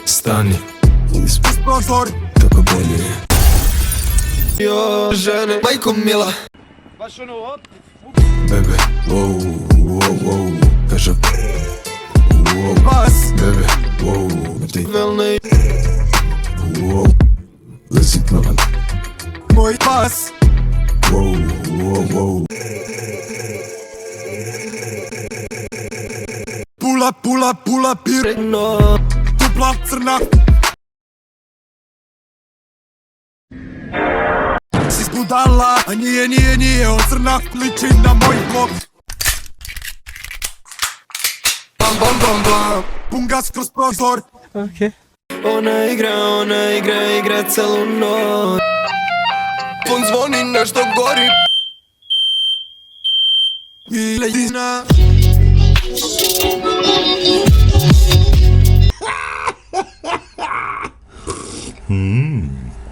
Stani, tako bolje. Jo, žene, majko mila. Baš ono op. Bebe, kaže Bas. Bebe, ti Velne. Lezi plan. Moj bas. Pula, pir. No. Dupla, crna. Si budala, a nije, on crna liči na moj blok. Bam, pun gas kroz prozor. Okej. Ona igra celu noć. Pun zvoni, nešto gori. Piletina.